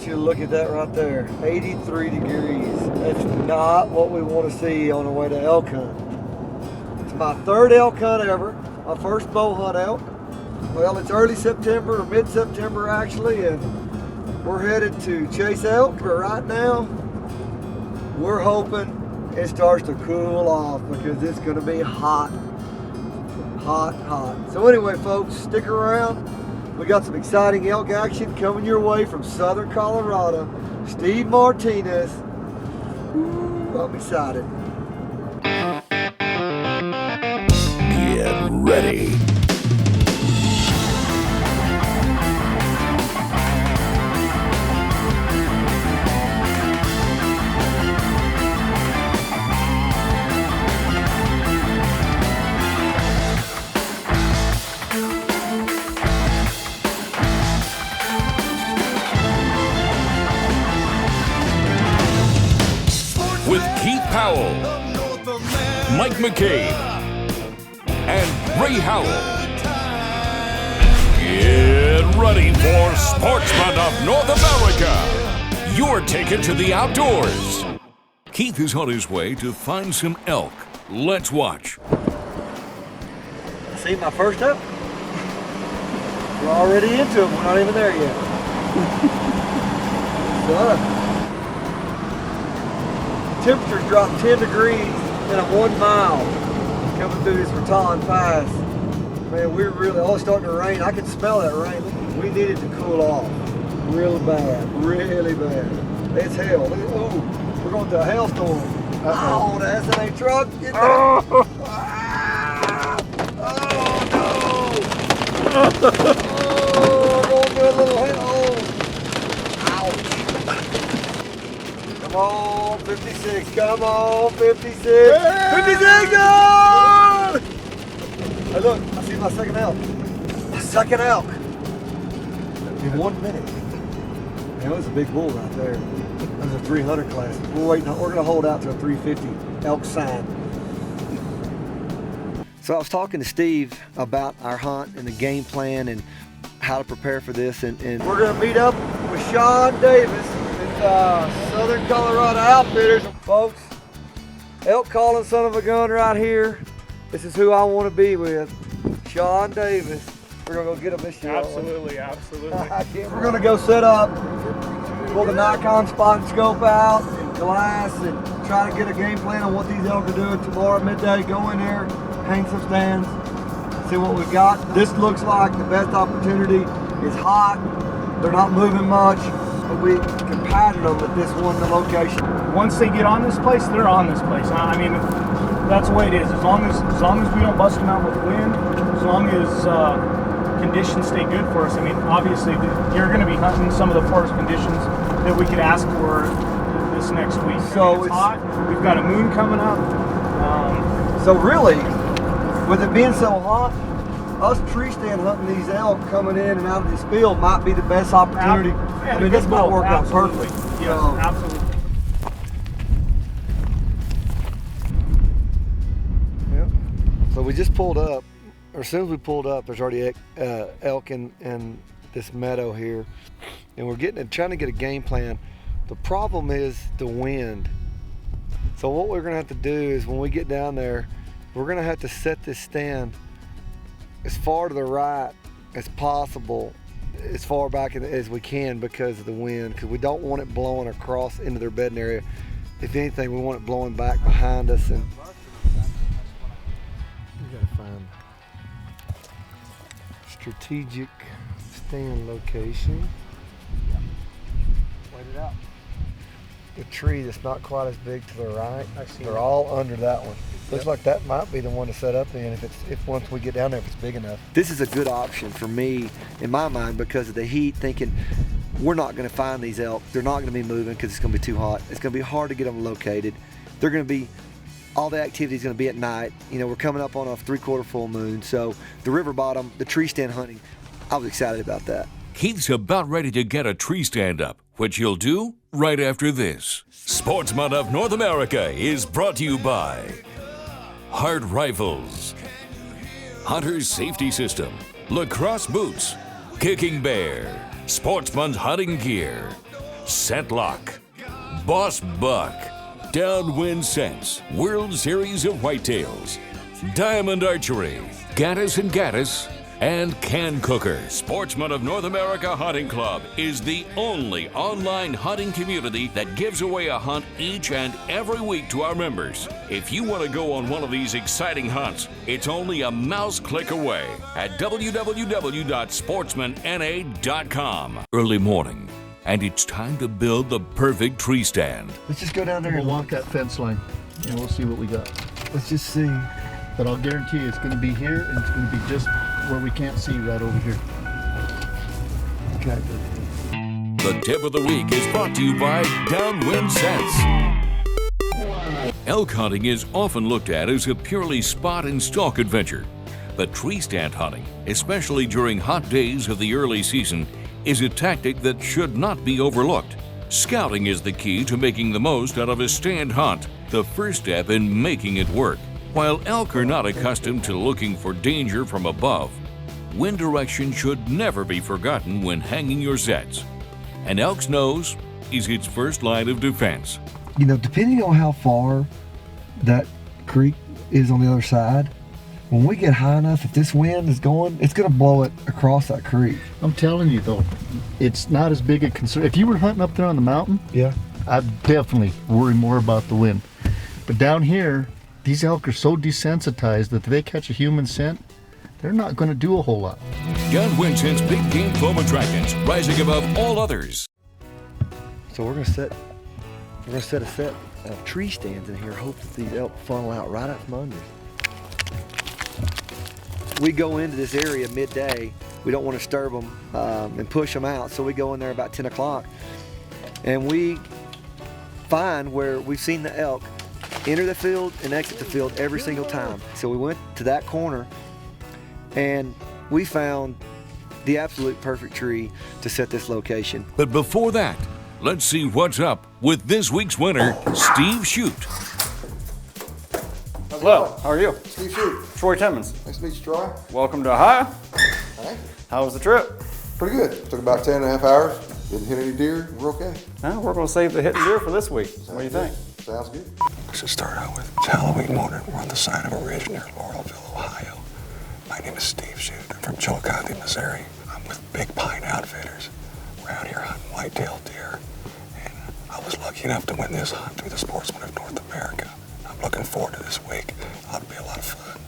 want you to look at that right there. 83 degrees. That's not what we want to see on the way to elk hunt. It's my third elk hunt ever. My first bow hunt elk. Well, it's early September or mid-September actually, and we're headed to chase elk. But right now, we're hoping it starts to cool off because it's going to be hot. Hot, hot. So anyway, folks, stick around. We got some exciting elk action coming your way from Southern Colorado. Steve Martinez. Ooh, I'm excited. Get ready. With Keith Powell, Mike McCabe, and Ray Howell. Get ready for Sportsman of North America. You're taken to the outdoors. Keith is on his way to find some elk. Let's watch. See my first up? We're already into it. We're not even there yet. So, temperatures dropped 10 degrees in a 1 mile coming through this Raton Pass. Man, we're really, oh, it's starting to rain. I can smell that rain. We need it to cool off real bad, really bad. It's hell. Oh, we're going to a hailstorm. Oh, the S&A truck. Get there. Oh, no. Oh, going through a little hail. Come on, 56. Come on, 56. 56 on! Hey, look, I see my second elk. My second elk. In 1 minute. Man, that was a big bull right there. That was a 300 class. We're waiting. We're going to hold out to a 350 elk sign. So I was talking to Steve about our hunt and the game plan and how to prepare for this. And we're going to meet up with Sean Davis. Southern Colorado Outfitters. Folks, elk calling son of a gun right here. This is who I want to be with. Sean Davis. We're going to go get him this year. Absolutely, absolutely. We're going to go set up, pull the Nikon spot and scope out and glass and try to get a game plan on what these elk are doing tomorrow midday. Go in there, hang some stands, see what we've got. This looks like the best opportunity. It's hot. They're not moving much. But we can pattern them at this one location. Once they get on this place, they're on this place. I mean, that's the way it is. As long as we don't bust them out with wind, as long as conditions stay good for us. I mean, obviously, you're going to be hunting some of the forest conditions that we could ask for this next week. So it's hot. We've got a moon coming up. So really, with it being so hot, us tree stand hunting these elk coming in and out of this field might be the best opportunity. I mean, this might work out perfect. Yeah, absolutely. Yep. So we just pulled up, or as soon as we pulled up, there's already elk in this meadow here, and we're trying to get a game plan. The problem is the wind. So what we're gonna have to do is when we get down there, we're gonna have to set this stand as far to the right as possible, as far back as we can because of the wind, because we don't want it blowing across into their bedding area. If anything, we want it blowing back behind us. And we gotta find strategic stand location. Wait it out. The tree that's not quite as big to the right. They're all under that one. Looks like that might be the one to set up in if once we get down there, if it's big enough. This is a good option for me, in my mind, because of the heat, thinking we're not going to find these elk. They're not going to be moving because it's going to be too hot. It's going to be hard to get them located. They're going to be, all the activity is going to be at night. You know, we're coming up on a 3/4 full moon. So the river bottom, the tree stand hunting, I was excited about that. Keith's about ready to get a tree stand up, which he'll do right after this. Sportsman of North America is brought to you by Hard Rifles, Hunter's Safety System, Lacrosse Boots, Kicking Bear, Sportsman's Hunting Gear, Scentlock, Boss Buck, Downwind Scents, World Series of Whitetails, Diamond Archery, Gaddis and Gaddis, and Can Cooker. Sportsman of North America Hunting Club is the only online hunting community that gives away a hunt each and every week to our members. If you want to go on one of these exciting hunts, it's only a mouse click away at www.sportsmanna.com. Early morning, and it's time to build the perfect tree stand. Let's just go down there We'll and walk that fence line and we'll see what we got. let's just see. But I'll guarantee you it's going to be here and it's going to be just where we can't see right over here. Okay. The tip of the week is brought to you by Downwind Scents. Elk hunting is often looked at as a purely spot and stalk adventure, but tree stand hunting, especially during hot days of the early season, is a tactic that should not be overlooked. Scouting is the key to making the most out of a stand hunt, the first step in making it work. While elk are not accustomed to looking for danger from above, wind direction should never be forgotten when hanging your sets. An elk's nose is its first line of defense. You know, depending on how far that creek is on the other side, when we get high enough, if this wind is going, it's going to blow it across that creek. I'm telling you though, it's not as big a concern. If you were hunting up there on the mountain, Yeah. I'd definitely worry more about the wind. But down here, these elk are so desensitized that if they catch a human scent, they're not going to do a whole lot. Downwind Scents big game foam attractants, rising above all others. So we're gonna set a set of tree stands in here, hope that these elk funnel out right out from under. We go into this area midday. We don't want to disturb them and push them out, so we go in there about 10 o'clock, and we find where we've seen the elk enter the field and exit the field every single time. So we went to that corner, and we found the absolute perfect tree to set this location. But before that, let's see what's up with this week's winner, Steve Shute. Hello, how are you? Steve Shute. Troy Timmons. Nice to meet you, Troy. Welcome to Ohio. Thank you. How was the trip? Pretty good. Took about 10 and a half hours. Didn't hit any deer. We're okay. No, we're going to save the hitting deer for this week. What do you think? Sounds good. Let's just start out with it's Halloween morning. We're on the side of a ridge near Laurelville, Ohio. My name is Steve Shute. I'm from Chillicothe, Missouri. I'm with Big Pine Outfitters. We're out here hunting white-tailed deer, and I was lucky enough to win this hunt through the Sportsman of North America. I'm looking forward to this week. Ought to be a lot of fun.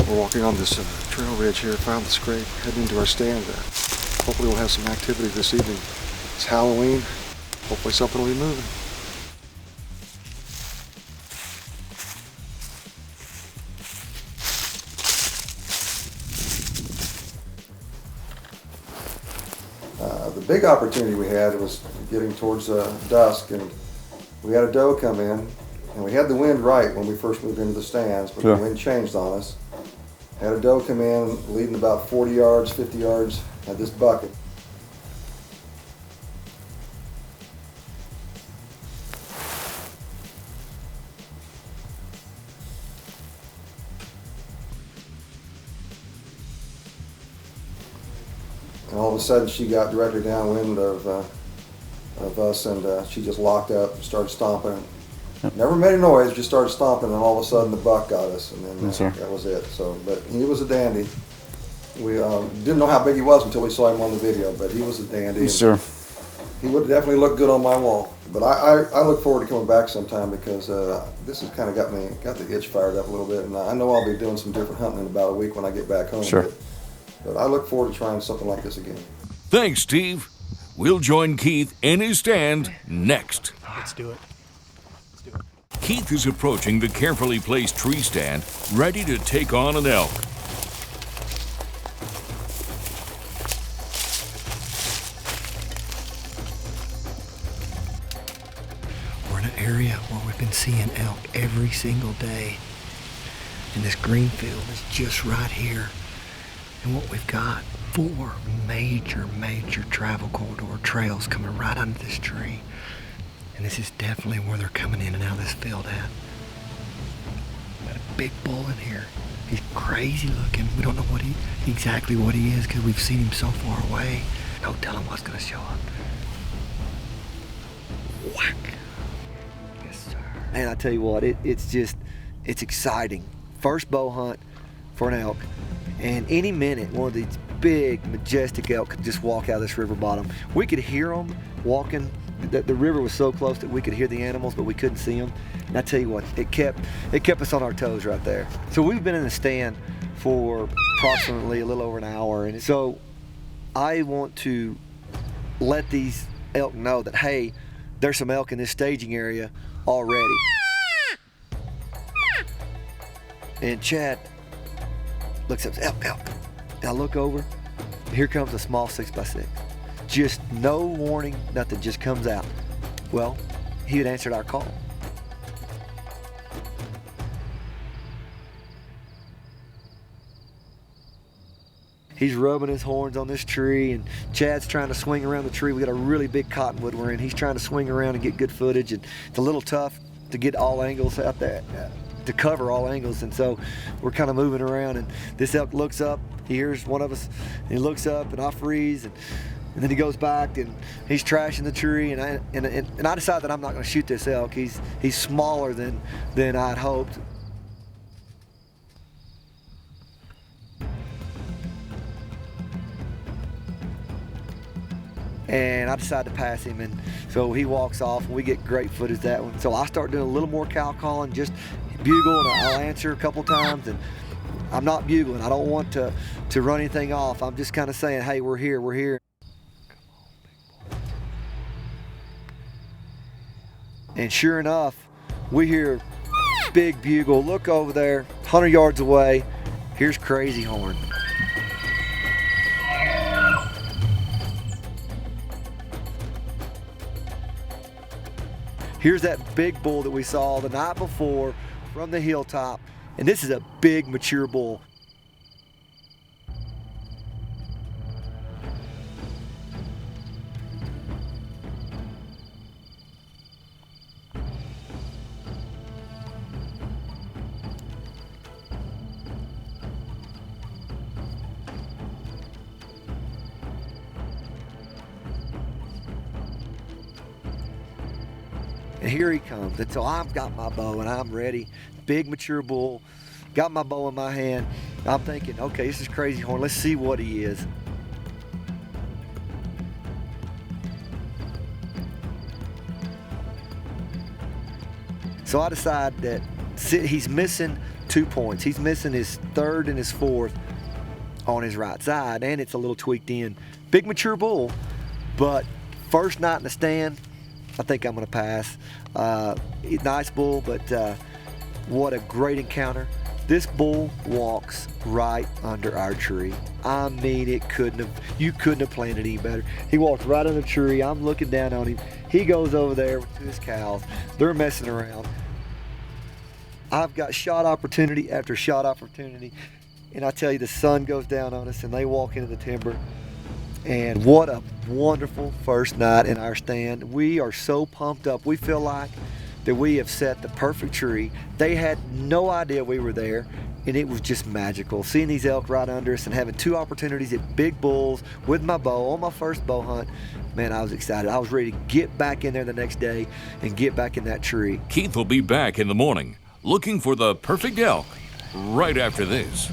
We're walking on this trail ridge here, found the scrape, heading into our stand. Hopefully we'll have some activity this evening. It's Halloween. Hopefully something will be moving. The big opportunity we had was getting towards dusk, and we had a doe come in, and we had the wind right when we first moved into the stands, but the wind changed on us. Had a doe come in, leading about 40 yards, 50 yards, had this bucket. And all of a sudden she got directly downwind of us, and she just locked up and started stomping. Never made a noise, just started stomping, and all of a sudden the buck got us, and then that was it. So, but he was a dandy. We didn't know how big he was until we saw him on the video, but he was a dandy. Yes, sir. He would definitely look good on my wall. But I look forward to coming back sometime, because this has kind of got the itch fired up a little bit, and I know I'll be doing some different hunting in about a week when I get back home. Sure. But I look forward to trying something like this again. Thanks, Steve. We'll join Keith in his stand next. Let's do it. Keith is approaching the carefully placed tree stand, ready to take on an elk. We're in an area where we've been seeing elk every single day. And this green field is just right here. And what we've got, 4 major travel corridor trails coming right under this tree. And this is definitely where they're coming in and out of this field at. Got a big bull in here. He's crazy looking. We don't know exactly what he is because we've seen him so far away. No telling what's gonna show up. Whack. Yes, sir. Man, I tell you what, it's exciting. First bow hunt for an elk, and any minute one of these big, majestic elk could just walk out of this river bottom. We could hear them walking. The river was so close that we could hear the animals, but we couldn't see them. And I tell you what, it kept us on our toes right there. So we've been in the stand for approximately a little over an hour, and so I want to let these elk know that, hey, there's some elk in this staging area already. And Chad looks up, elk. And I look over, here comes a small 6x6. Just no warning, nothing, just comes out. Well, he had answered our call. He's rubbing his horns on this tree, and Chad's trying to swing around the tree. We got a really big cottonwood we're in. He's trying to swing around and get good footage, and it's a little tough to get all angles out there, to cover all angles, and so we're kind of moving around, and this elk looks up, he hears one of us, and he looks up, and I freeze, and then he goes back, and he's trashing the tree, and I decide that I'm not going to shoot this elk. He's smaller than I'd hoped. And I decide to pass him, and so he walks off, and we get great footage of that one. So I start doing a little more cow calling, just bugle, and I'll answer a couple times, and I'm not bugling. I don't want to run anything off. I'm just kind of saying, hey, we're here, we're here. And sure enough, we hear big bugle. Look over there, 100 yards away. Here's Crazy Horn. Here's that big bull that we saw the night before from the hilltop. And this is a big, mature bull. And here he comes. And so I've got my bow and I'm ready. Big mature bull. Got my bow in my hand. I'm thinking, okay, this is Crazy Horn. Let's see what he is. So I decide that he's missing 2 points. He's missing his third and his fourth on his right side, and it's a little tweaked in. Big mature bull, but first night in the stand, I think I'm gonna pass. Nice bull, but what a great encounter. This bull walks right under our tree. I mean, you couldn't have planned it any better. He walks right under the tree. I'm looking down on him. He goes over there with his cows. They're messing around. I've got shot opportunity after shot opportunity. And I tell you, the sun goes down on us and they walk into the timber. And what a wonderful first night in our stand. We are so pumped up. We feel like that we have set the perfect tree. They had no idea we were there, and it was just magical. Seeing these elk right under us and having 2 opportunities at big bulls with my bow on my first bow hunt, man, I was excited. I was ready to get back in there the next day and get back in that tree. Keith will be back in the morning looking for the perfect elk right after this.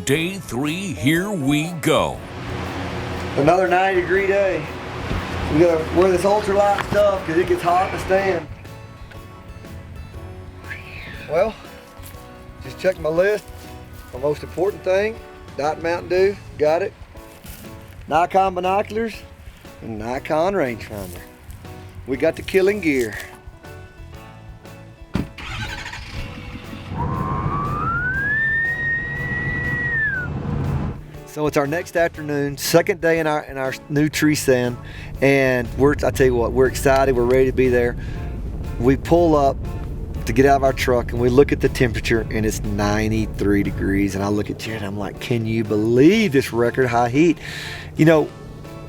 Day 3, here we go. Another 90-degree day. We gotta wear this ultralight stuff because it gets hot in the stand. Well, just checked my list. My most important thing, Diet Mountain Dew, got it. Nikon binoculars and Nikon rangefinder. We got the killing gear. So it's our next afternoon, second day in our new tree stand, and I tell you what, we're excited, we're ready to be there. We pull up to get out of our truck and we look at the temperature and it's 93 degrees, and I look at Jared and I'm like, can you believe this record high heat? You know,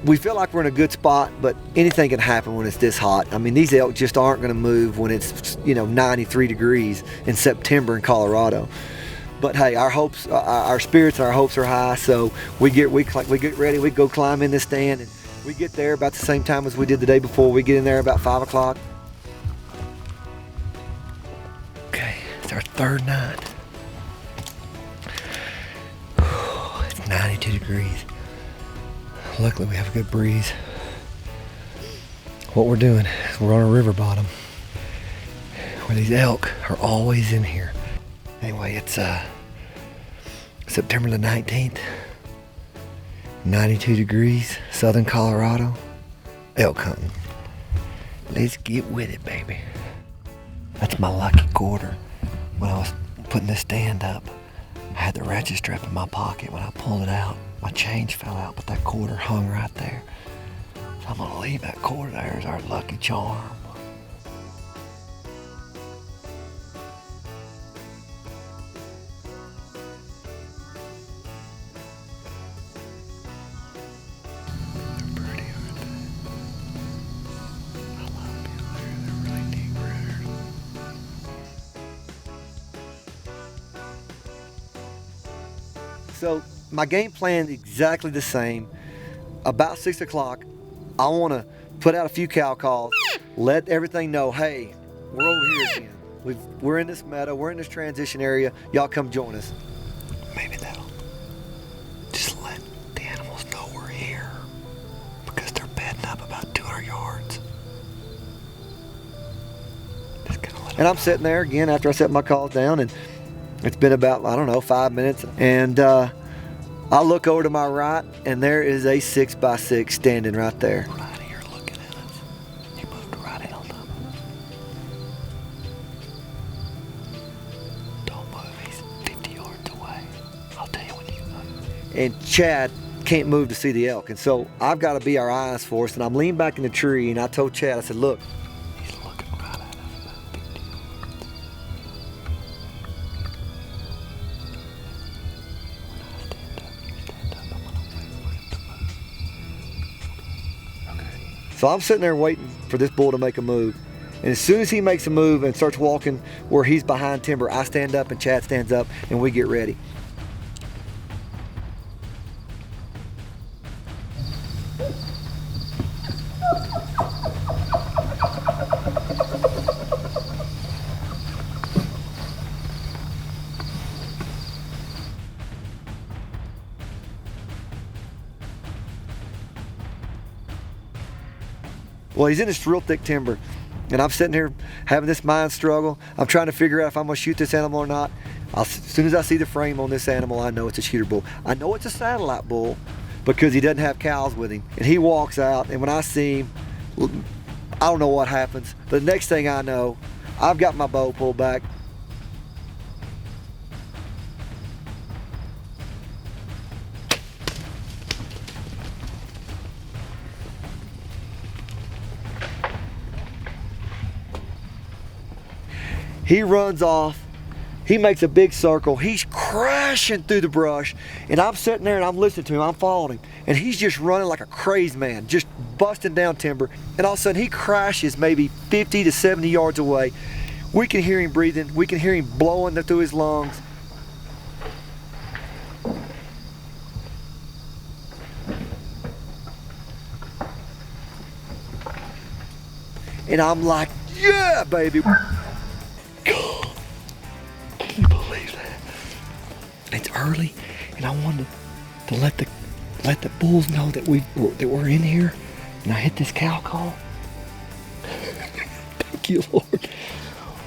we feel like we're in a good spot, but anything can happen when it's this hot. I mean, these elk just aren't going to move when it's 93 degrees in September in Colorado. But hey, our hopes, our spirits, and our hopes are high. So we get ready. We go climb in this stand, and we get there about the same time as we did the day before. We get in there about 5 o'clock. Okay, it's our third night. It's 92 degrees. Luckily, we have a good breeze. What we're doing is we're on a river bottom where these elk are always in here. Anyway, it's September the 19th, 92 degrees, southern Colorado, elk hunting. Let's get with it, baby. That's my lucky quarter. When I was putting this stand up, I had the ratchet strap in my pocket. When I pulled it out, my change fell out, but that quarter hung right there. So I'm gonna leave that quarter there as our lucky charm. They're pretty, aren't they? I love being there. They're really neat critters. So my game plan is exactly the same. About 6 o'clock, I want to put out a few cow calls, let everything know, hey, we're over here again. We're in this meadow, we're in this transition area. Y'all come join us. Maybe that'll just let the animals know we're here because they're bedding up about 200 yards. Just gonna let And I'm sitting there again after I set my calls down, and it's been about, 5 minutes. And I look over to my right, and there is a 6x6 standing right there. right here looking at us. He moved right in on them. Don't move, he's 50 yards away. I'll tell you when you move. And Chad can't move to see the elk. And so I've got to be our eyes for us. And I'm leaning back in the tree, and I told Chad, I said, look, He's looking right at us about 50 yards. so I'm sitting there waiting for this bull to make a move. And as soon as he makes a move and starts walking where he's behind timber, I stand up and Chad stands up and we get ready. Well, he's in this real thick timber, and I'm sitting here having this mind struggle. I'm trying to figure out if I'm gonna shoot this animal or not. As soon as I see the frame on this animal, I know it's a shooter bull. I know it's a satellite bull because he doesn't have cows with him. And he walks out, and when I see him, I don't know what happens. The next thing I know, I've got my bow pulled back. He runs off, he makes a big circle, he's crashing through the brush, and I'm sitting there and I'm listening to him, I'm following him, and he's just running like a crazed man, just busting down timber, and all of a sudden he crashes maybe 50 to 70 yards away. We can hear him breathing, we can hear him blowing through his lungs. And I'm like, yeah, baby. Can you believe that? It's early, and I wanted to let the bulls know that we're in here, and I hit this cow call. Thank you, Lord.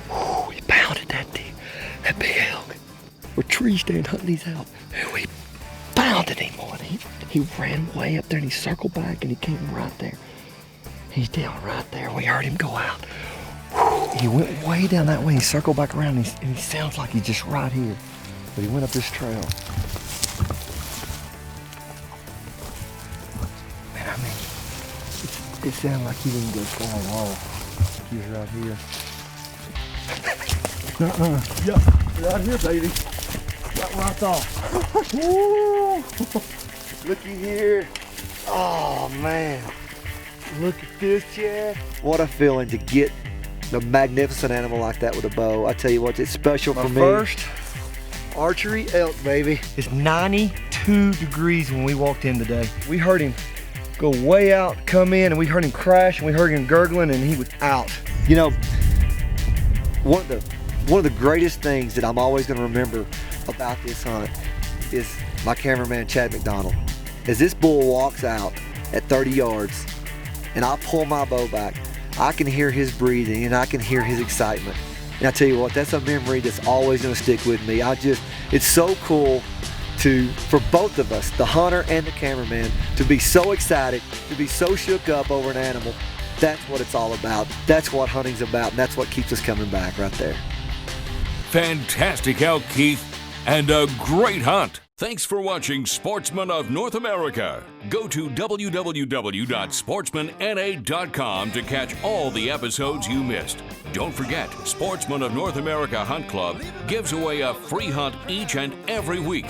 Whew, we pounded that big elk. We're tree stand hunting these elk, and we pounded him on. He ran way up there, and he circled back, and he came right there. He's down right there. We heard him go out. He went way down that way. He circled back around, and he sounds like he's just right here. But he went up this trail. Man, I mean, it sounded like he didn't go far at all. He was right here. Yeah, right here, baby. Right off. Woo! Looky here. Oh man, look at this, Chad. What a feeling to get a magnificent animal like that with a bow. I tell you what, it's special for me. First Archery elk, baby. it's 92 degrees when we walked in today. We heard him go way out, come in, and we heard him crash, and we heard him gurgling, and he was out. You know, one of the greatest things that I'm always going to remember about this hunt is my cameraman Chad McDonald. As this bull walks out at 30 yards and I pull my bow back, I can hear his breathing and I can hear his excitement. And I tell you what, that's a memory that's always going to stick with me. It's so cool for both of us, the hunter and the cameraman, to be so excited, to be so shook up over an animal. That's what it's all about. That's what hunting's about, and that's what keeps us coming back right there. Fantastic elk, Keith, and a great hunt. Thanks for watching Sportsman of North America. Go to www.sportsmanna.com to catch all the episodes you missed. Don't forget, Sportsman of North America Hunt Club gives away a free hunt each and every week.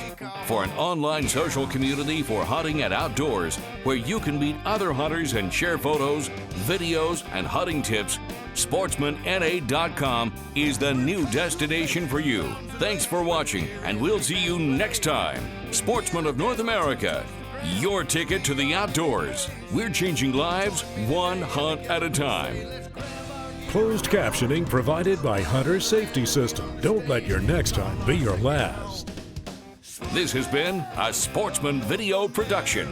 For an online social community for hunting and outdoors, where you can meet other hunters and share photos, videos, and hunting tips, SportsmanNA.com is the new destination for you. Thanks for watching, and we'll see you next time. Sportsman of North America, your ticket to the outdoors. We're changing lives one hunt at a time. Closed captioning provided by Hunter Safety System. Don't let your next hunt be your last. This has been a Sportsman Video production.